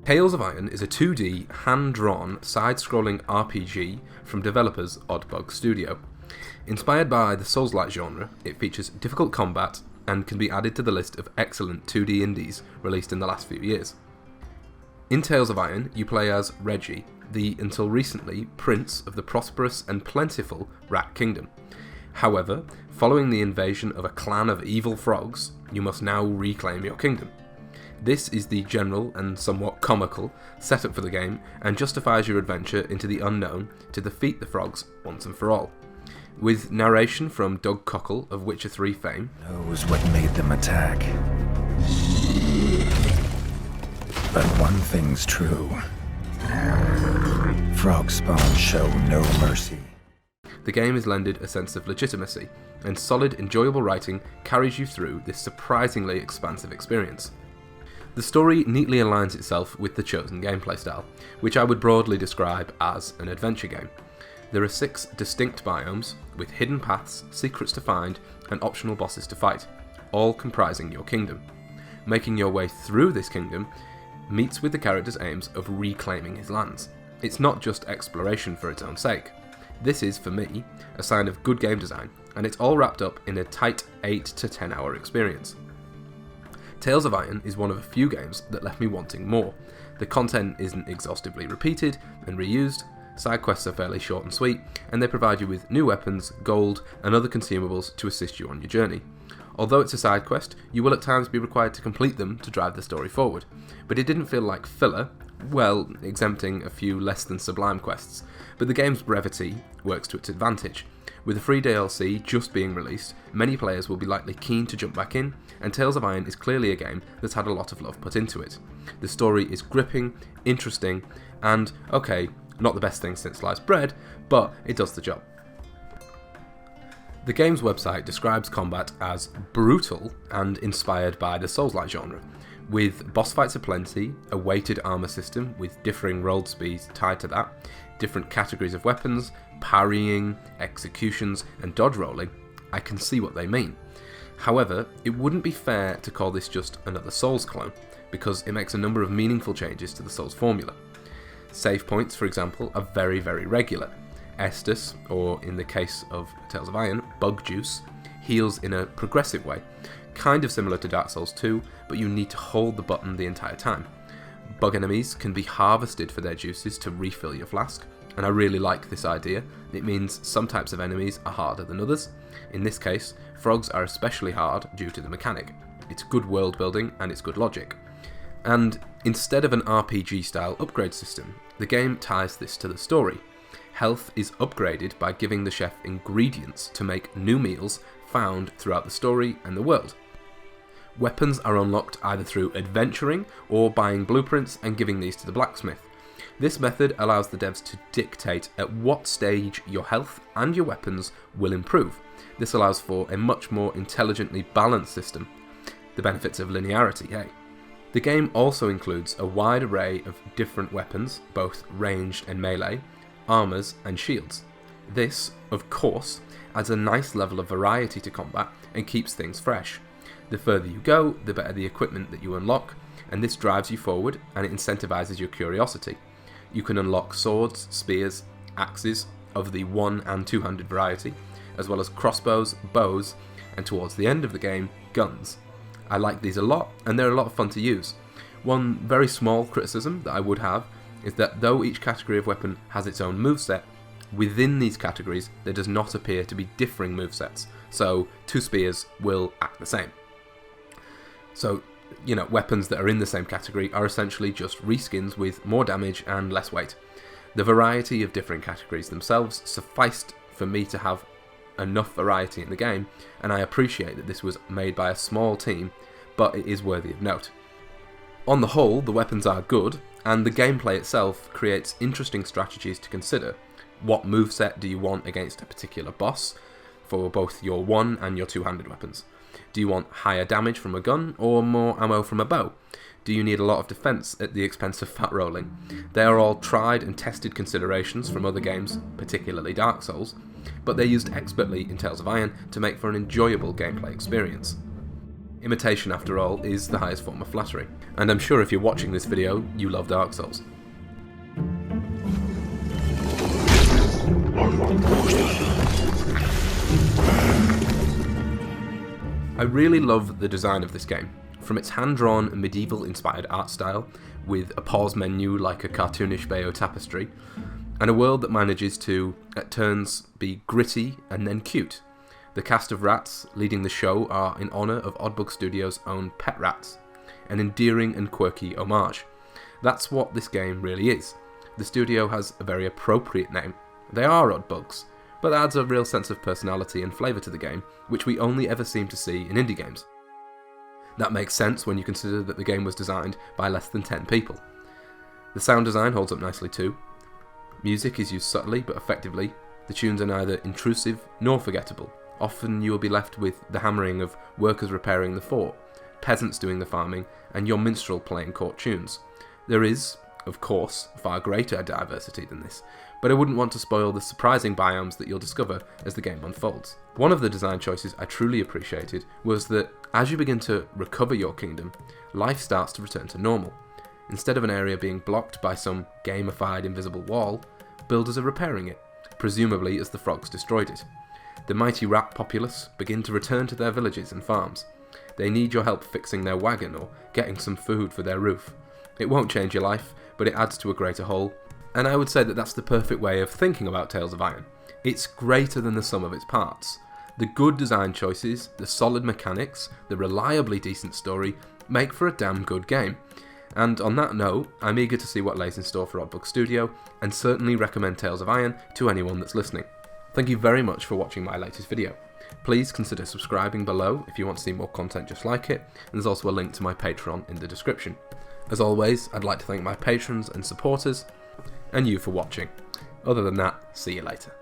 Tales of Iron is a 2D, hand-drawn, side-scrolling RPG from developers Oddbug Studio. Inspired by the Souls-like genre, it features difficult combat and can be added to the list of excellent 2D indies released in the last few years. In Tales of Iron, you play as Reggie, the until recently prince of the prosperous and plentiful Rat Kingdom. However, following the invasion of a clan of evil frogs, you must now reclaim your kingdom. This is the general and somewhat comical setup for the game and justifies your adventure into the unknown to defeat the frogs once and for all. With narration from Doug Cockle of Witcher 3 fame. Knows what made them attack. But one thing's true. Frog spawn show no mercy. The game is lended a sense of legitimacy, and solid, enjoyable writing carries you through this surprisingly expansive experience. The story neatly aligns itself with the chosen gameplay style, which I would broadly describe as an adventure game. There are 6 distinct biomes, with hidden paths, secrets to find, and optional bosses to fight, all comprising your kingdom. Making your way through this kingdom meets with the character's aims of reclaiming his lands. It's not just exploration for its own sake. This is, for me, a sign of good game design, and it's all wrapped up in a tight 8 to 10 hour experience. Tales of Iron is one of a few games that left me wanting more. The content isn't exhaustively repeated and reused, side quests are fairly short and sweet, and they provide you with new weapons, gold, and other consumables to assist you on your journey. Although it's a side quest, you will at times be required to complete them to drive the story forward, but it didn't feel like filler, well, exempting a few less than sublime quests, but the game's brevity works to its advantage. With the free DLC just being released, many players will be likely keen to jump back in, and Tales of Iron is clearly a game that's had a lot of love put into it. The story is gripping, interesting, and, okay, not the best thing since sliced bread, but it does the job. The game's website describes combat as brutal and inspired by the Souls-like genre, with boss fights aplenty, a weighted armour system with differing roll speeds tied to that, different categories of weapons, parrying, executions, and dodge rolling. I can see what they mean. However, it wouldn't be fair to call this just another Souls clone, because it makes a number of meaningful changes to the Souls formula. Save points, for example, are very, very regular. Estus, or in the case of Tales of Iron, Bug Juice, heals in a progressive way, kind of similar to Dark Souls 2, but you need to hold the button the entire time. Bug enemies can be harvested for their juices to refill your flask, and I really like this idea. It means some types of enemies are harder than others. In this case, frogs are especially hard due to the mechanic. It's good world building and it's good logic. And instead of an RPG style upgrade system, the game ties this to the story. Health is upgraded by giving the chef ingredients to make new meals found throughout the story and the world. Weapons are unlocked either through adventuring or buying blueprints and giving these to the blacksmith. This method allows the devs to dictate at what stage your health and your weapons will improve. This allows for a much more intelligently balanced system. The benefits of linearity, hey? The game also includes a wide array of different weapons, both ranged and melee, armours and shields. This, of course, adds a nice level of variety to combat and keeps things fresh. The further you go, the better the equipment that you unlock, and this drives you forward and it incentivises your curiosity. You can unlock swords, spears, axes of the 1- and 2-handed variety, as well as crossbows, bows, and towards the end of the game, guns. I like these a lot, and they're a lot of fun to use. One very small criticism that I would have is that though each category of weapon has its own moveset, within these categories there does not appear to be differing movesets, so 2 spears will act the same. So, weapons that are in the same category are essentially just reskins with more damage and less weight. The variety of different categories themselves sufficed for me to have enough variety in the game, and I appreciate that this was made by a small team, but it is worthy of note. On the whole, the weapons are good, and the gameplay itself creates interesting strategies to consider. What moveset do you want against a particular boss for both your 1- and your 2-handed weapons? Do you want higher damage from a gun or more ammo from a bow? Do you need a lot of defense at the expense of fat rolling? They are all tried and tested considerations from other games, particularly Dark Souls, but they're used expertly in Tales of Iron to make for an enjoyable gameplay experience. Imitation, after all, is the highest form of flattery. And I'm sure if you're watching this video, you love Dark Souls. I really love the design of this game. From its hand-drawn, medieval-inspired art style, with a pause menu like a cartoonish Bayeux tapestry, and a world that manages to, at turns, be gritty and then cute. The cast of rats leading the show are in honour of Oddbug Studios' own pet rats, an endearing and quirky homage. That's what this game really is. The studio has a very appropriate name. They are Oddbugs, but that adds a real sense of personality and flavour to the game, which we only ever seem to see in indie games. That makes sense when you consider that the game was designed by less than 10 people. The sound design holds up nicely too. Music is used subtly but effectively. The tunes are neither intrusive nor forgettable. Often you will be left with the hammering of workers repairing the fort, peasants doing the farming, and your minstrel playing court tunes. There is, of course, far greater diversity than this, but I wouldn't want to spoil the surprising biomes that you'll discover as the game unfolds. One of the design choices I truly appreciated was that as you begin to recover your kingdom, life starts to return to normal. Instead of an area being blocked by some gamified invisible wall, builders are repairing it, presumably as the frogs destroyed it. The mighty rat populace begin to return to their villages and farms. They need your help fixing their wagon or getting some food for their roof. It won't change your life, but it adds to a greater whole, and I would say that that's the perfect way of thinking about Tales of Iron. It's greater than the sum of its parts. The good design choices, the solid mechanics, the reliably decent story make for a damn good game. And on that note, I'm eager to see what lays in store for Oddbug Studio, and certainly recommend Tales of Iron to anyone that's listening. Thank you very much for watching my latest video. Please consider subscribing below if you want to see more content just like it, and there's also a link to my Patreon in the description. As always, I'd like to thank my patrons and supporters, and you for watching. Other than that, see you later.